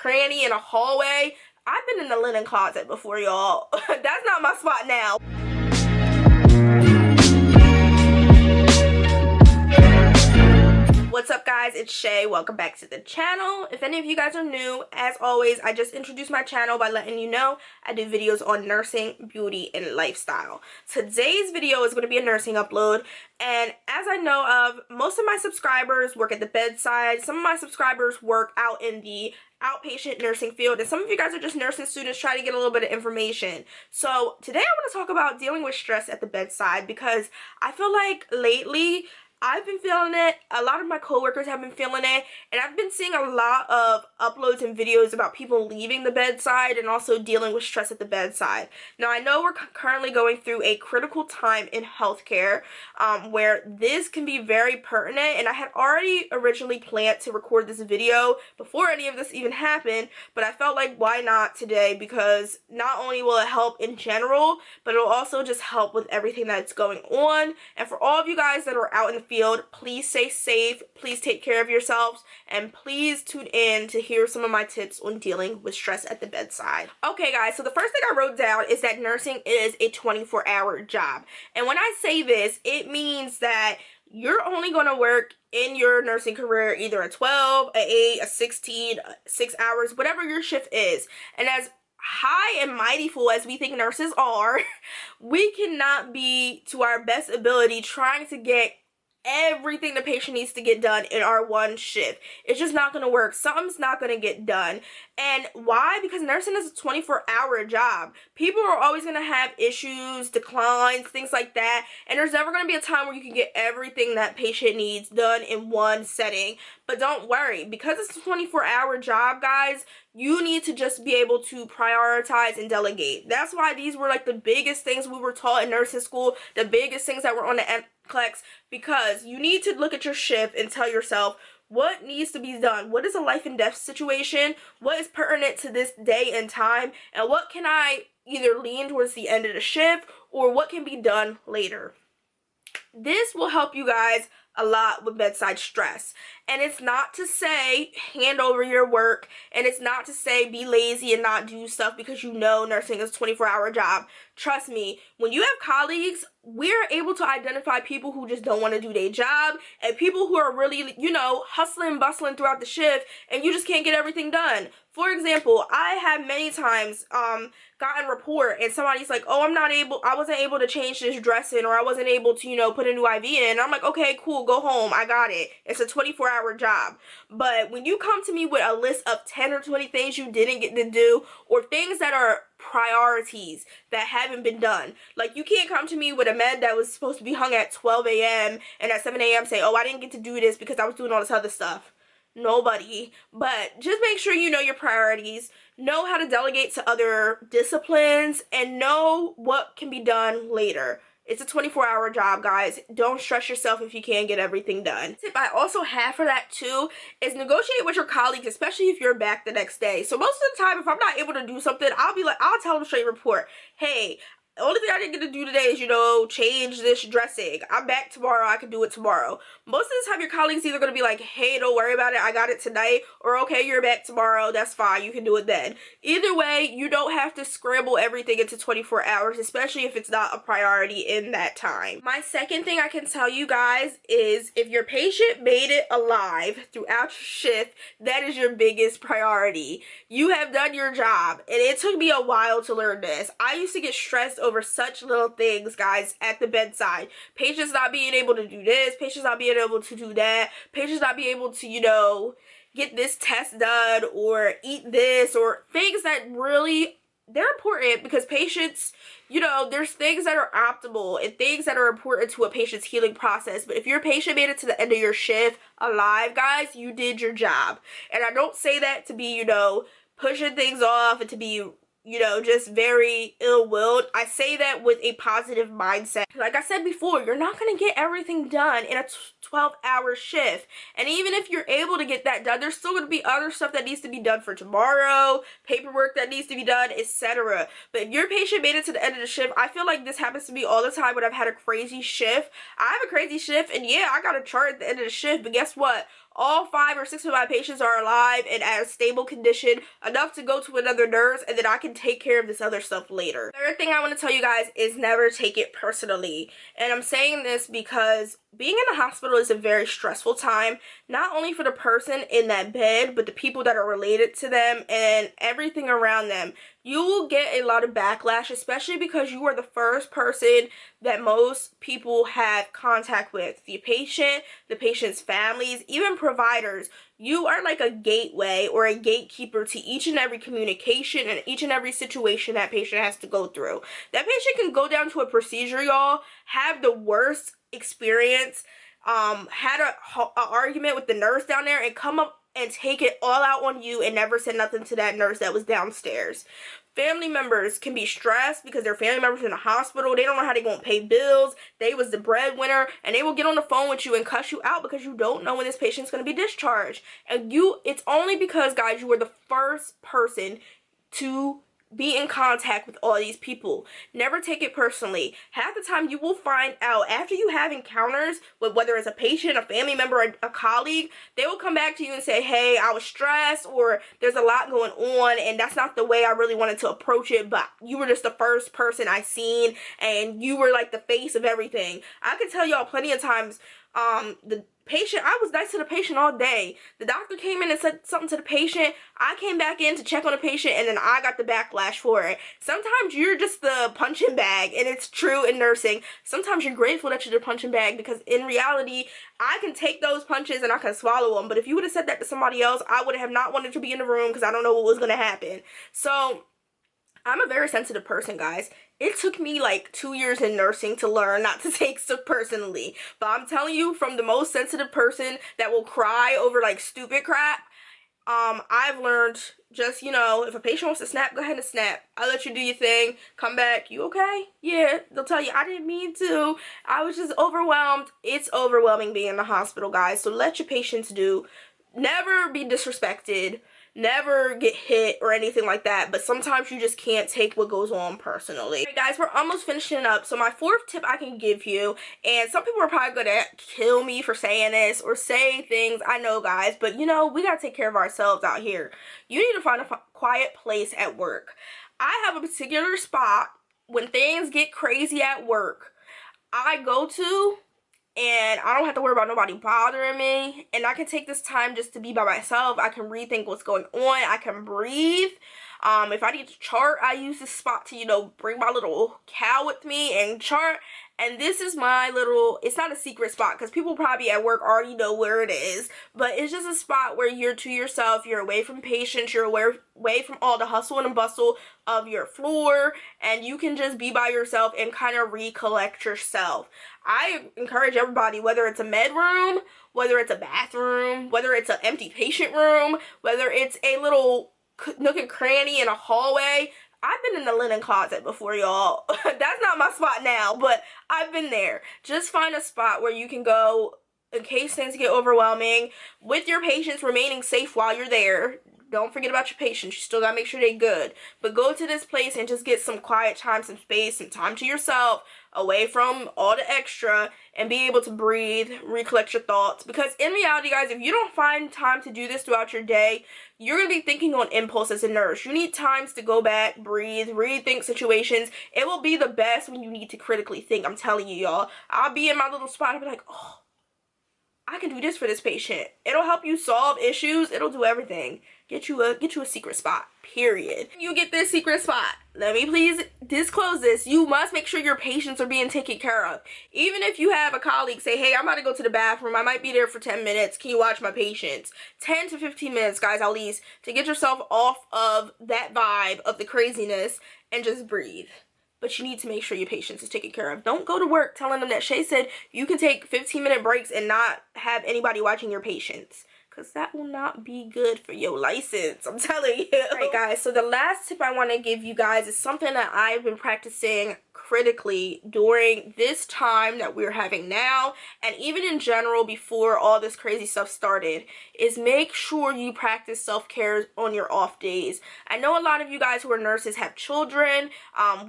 cranny in a hallway. I've been in the linen closet before, y'all. That's not my spot now. What's up, guys? It's Shay. Welcome back to the channel. If any of you guys are new, as always, I just introduced my channel by letting you know I do videos on nursing, beauty, and lifestyle. Today's video is going to be a nursing upload, and as I know of, most of my subscribers work at the bedside. Some of my subscribers work out in the outpatient nursing field, and some of you guys are just nursing students trying to get a little bit of information. So today I want to talk about dealing with stress at the bedside, because I feel like lately I've been feeling it, a lot of my coworkers have been feeling it, and I've been seeing a lot of uploads and videos about people leaving the bedside and also dealing with stress at the bedside. Now, I know we're currently going through a critical time in healthcare where this can be very pertinent, and I had already originally planned to record this video before any of this even happened, but I felt like why not today, because not only will it help in general, but it'll also just help with everything that's going on. And for all of you guys that are out in the field, please stay safe, please take care of yourselves, and please tune in to hear some of my tips on dealing with stress at the bedside. Okay, guys, so the first thing I wrote down is that nursing is a 24-hour job. And when I say this, it means that you're only going to work in your nursing career either a 12, a 8, a 16, 6 hours, whatever your shift is. And as high and mighty full as we think nurses are, we cannot be to our best ability trying to get everything the patient needs to get done in our one shift. It's just not going to work. Something's not going to get done. And why? Because nursing is a 24-hour job. People are always going to have issues, declines, things like that. And there's never going to be a time where you can get everything that patient needs done in one setting. But don't worry, because it's a 24-hour job, guys, you need to just be able to prioritize and delegate. That's why these were like the biggest things we were taught in nursing school, the biggest things that were on the NCLEX, because you need to look at your shift and tell yourself what needs to be done. What is a life and death situation? What is pertinent to this day and time? And what can I either lean towards the end of the shift, or what can be done later? This will help you guys a lot with bedside stress. And it's not to say hand over your work, and it's not to say be lazy and not do stuff because you know nursing is a 24-hour job. Trust me, when you have colleagues, we're able to identify people who just don't want to do their job and people who are really, you know, hustling and bustling throughout the shift, and you just can't get everything done. For example, I have many times gotten a report and somebody's like, oh, I wasn't able to change this dressing, or I wasn't able to, you know, put a new IV in. And I'm like, okay, cool, go home, I got it. It's a 24-hour job. But when you come to me with a list of 10 or 20 things you didn't get to do, or things that are priorities that haven't been done, like you can't come to me with a med that was supposed to be hung at 12 a.m. and at 7 a.m. say, oh, I didn't get to do this because I was doing all this other stuff. Nobody. But just make sure you know your priorities, know how to delegate to other disciplines, and know what can be done later. It's a 24-hour job, guys. Don't stress yourself if you can't get everything done. Tip I also have for that too is negotiate with your colleagues, especially if you're back the next day. So most of the time, if I'm not able to do something, I'll tell them straight report, hey, the only thing I didn't get to do today is, you know, change this dressing. I'm back tomorrow. I can do it tomorrow. Most of the time, your colleagues either going to be like, hey, don't worry about it, I got it tonight. Or, okay, you're back tomorrow. That's fine. You can do it then. Either way, you don't have to scramble everything into 24 hours, especially if it's not a priority in that time. My second thing I can tell you guys is if your patient made it alive throughout your shift, that is your biggest priority. You have done your job. And it took me a while to learn this. I used to get stressed over such little things, guys, at the bedside. Patients not being able to do this, patients not being able to do that, patients not being able to, you know, get this test done or eat this, or things that really, they're important because patients, you know, there's things that are optimal and things that are important to a patient's healing process. But if your patient made it to the end of your shift alive, guys, you did your job. And I don't say that to be, you know, pushing things off and to be, you know, just very ill-willed. I say that with a positive mindset. Like I said before, you're not going to get everything done in a 12-hour shift. And even if you're able to get that done, there's still going to be other stuff that needs to be done for tomorrow, paperwork that needs to be done, etc. But if your patient made it to the end of the shift, I feel like this happens to me all the time when I've had a crazy shift. I have a crazy shift, and yeah, I got a chart at the end of the shift, but guess what? all 5 or 6 of my patients are alive and at a stable condition enough to go to another nurse, and then I can take care of this other stuff later. Third thing I want to tell you guys is never take it personally. And I'm saying this because being in the hospital is a very stressful time, not only for the person in that bed, but the people that are related to them and everything around them. You will get a lot of backlash, especially because you are the first person that most people have contact with. The patient, the patient's families, even providers. You are like a gateway or a gatekeeper to each and every communication and each and every situation that patient has to go through. That patient can go down to a procedure, y'all, have the worst experience, had a argument with the nurse down there, and come up and take it all out on you and never said nothing to that nurse that was downstairs. Family members can be stressed because their family members in the hospital. They don't know how they're going to pay bills. They was the breadwinner, and they will get on the phone with you and cuss you out because you don't know when this patient's going to be discharged. And it's only because, guys, you were the first person to be in contact with all these people. Never take it personally. Half the time you will find out after you have encounters with whether it's a patient, a family member, or a colleague, they will come back to you and say, hey, I was stressed, or there's a lot going on and that's not the way I really wanted to approach it, but you were just the first person I seen and you were like the face of everything. I can tell y'all plenty of times, the patient, I was nice to the patient all day. The doctor came in and said something to the patient. I came back in to check on the patient, and then I got the backlash for it. Sometimes you're just the punching bag, and it's true in nursing. Sometimes you're grateful that you're the punching bag, because in reality, I can take those punches and I can swallow them. But if you would have said that to somebody else, I would have not wanted to be in the room because I don't know what was going to happen. So I'm a very sensitive person, guys. It took me like 2 years in nursing to learn not to take stuff personally. But I'm telling you, from the most sensitive person that will cry over like stupid crap, I've learned just, you know, if a patient wants to snap, go ahead and snap. I'll let you do your thing. Come back. You okay? Yeah. They'll tell you, I didn't mean to. I was just overwhelmed. It's overwhelming being in the hospital, guys. So let your patients do. Never be disrespected. Never get hit or anything like that, but sometimes you just can't take what goes on personally. Alright guys, we're almost finishing up. So my fourth tip I can give you, and some people are probably gonna kill me for saying this or saying things, I know guys, but you know, we gotta take care of ourselves out here. You need to find a quiet place at work. I have a particular spot when things get crazy at work I go to, and I don't have to worry about nobody bothering me, and I can take this time just to be by myself. I can rethink what's going on. I can breathe. If I need to chart, I use this spot to, you know, bring my little cow with me and chart. And this is my little, it's not a secret spot because people probably at work already know where it is, but it's just a spot where you're to yourself, you're away from patients, you're away from all the hustle and bustle of your floor, and you can just be by yourself and kind of recollect yourself. I encourage everybody, whether it's a med room, whether it's a bathroom, whether it's an empty patient room, whether it's a little nook and cranny in a hallway. I've been in the linen closet before, y'all. That's not my spot now, but I've been there. Just find a spot where you can go in case things get overwhelming, with your patients remaining safe while you're there. Don't forget about your patients. You still gotta make sure they're good. But go to this place and just get some quiet time, some space, some time to yourself, away from all the extra, and be able to breathe, recollect your thoughts. Because in reality, guys, if you don't find time to do this throughout your day, you're going to be thinking on impulse as a nurse. You need times to go back, breathe, rethink situations. It will be the best when you need to critically think. I'm telling you, y'all. I'll be in my little spot. I'll be like, oh, I can do this for this patient. It'll help you solve issues. It'll do everything. Get you a secret spot, period. You get this secret spot. Let me please disclose this. You must make sure your patients are being taken care of. Even if you have a colleague say, hey, I'm about to go to the bathroom. I might be there for 10 minutes. Can you watch my patients? 10 to 15 minutes, guys, at least, to get yourself off of that vibe of the craziness and just breathe. But you need to make sure your patients is taken care of. Don't go to work telling them that Shay said you can take 15-minute breaks and not have anybody watching your patients, because that will not be good for your license. I'm telling you. Alright guys, so the last tip I want to give you guys is something that I've been practicing critically during this time that we're having now, and even in general before all this crazy stuff started, is make sure you practice self-care on your off days. I know a lot of you guys who are nurses have children,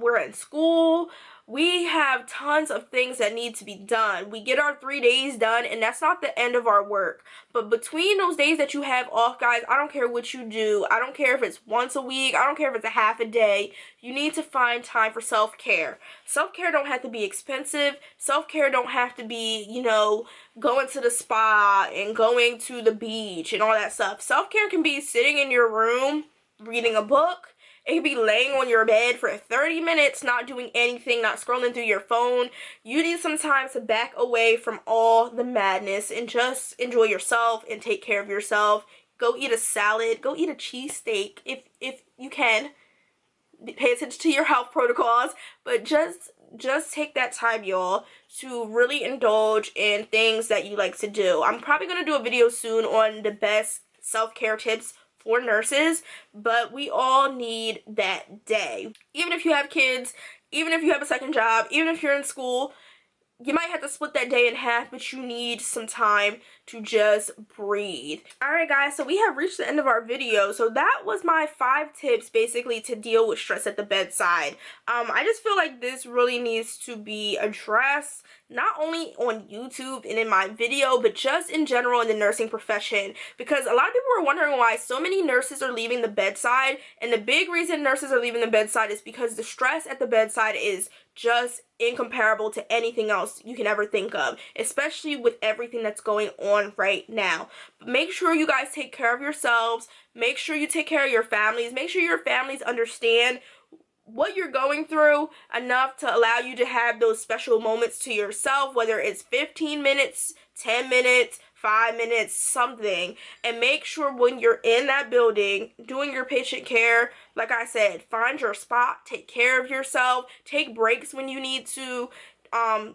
we're in school, we have tons of things that need to be done. We get our 3 days done, and that's not the end of our work. But between those days that you have off, guys, I don't care what you do. I don't care if it's once a week. I don't care if it's a half a day. You need to find time for self-care. Self-care don't have to be expensive. Self-care don't have to be, you know, going to the spa and going to the beach and all that stuff. Self-care can be sitting in your room, reading a book. It could be laying on your bed for 30 minutes, not doing anything, not scrolling through your phone. You need some time to back away from all the madness and just enjoy yourself and take care of yourself. Go eat a salad. Go eat a cheesesteak if you can. Pay attention to your health protocols. But just take that time, y'all, to really indulge in things that you like to do. I'm probably going to do a video soon on the best self-care tips for nurses, but we all need that day. Even if you have kids, even if you have a second job, even if you're in school, you might have to split that day in half, but you need some time to just breathe. Alright guys, so we have reached the end of our video. So that was my 5 tips basically to deal with stress at the bedside. I just feel like this really needs to be addressed, not only on YouTube and in my video, but just in general in the nursing profession, because a lot of people are wondering why so many nurses are leaving the bedside, and the big reason nurses are leaving the bedside is because the stress at the bedside is just incomparable to anything else you can ever think of, especially with everything that's going on right now. But make sure you guys take care of yourselves. Make sure you take care of your families. Make sure your families understand what you're going through enough to allow you to have those special moments to yourself, whether it's 15 minutes, 10 minutes, 5 minutes, something. And make sure when you're in that building doing your patient care, like I said, find your spot, take care of yourself, take breaks when you need to,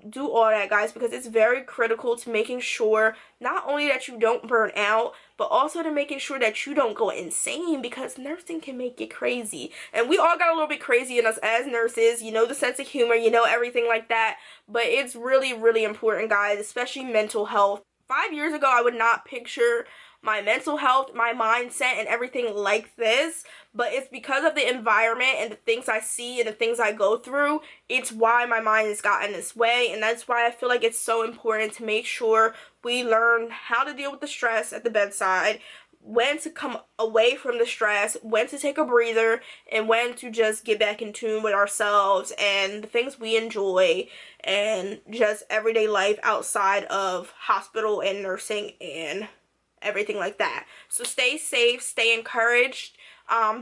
do all that, guys, because it's very critical to making sure not only that you don't burn out, but also to making sure that you don't go insane, because nursing can make you crazy. And we all got a little bit crazy in us as nurses, you know, the sense of humor, you know, everything like that. But it's really, really important, guys, especially mental health. 5 years ago, I would not picture my mental health, my mindset, and everything like this, but it's because of the environment and the things I see and the things I go through. It's why my mind has gotten this way, and that's why I feel like it's so important to make sure we learn how to deal with the stress at the bedside, when to come away from the stress, when to take a breather, and when to just get back in tune with ourselves and the things we enjoy and just everyday life outside of hospital and nursing and everything like that. So stay safe, stay encouraged,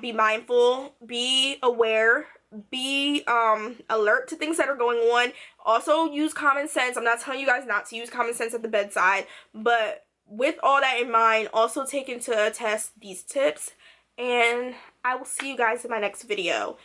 be mindful, be aware, be alert to things that are going on. Also use common sense. I'm not telling you guys not to use common sense at the bedside, but with all that in mind, also take into test these tips, and I will see you guys in my next video.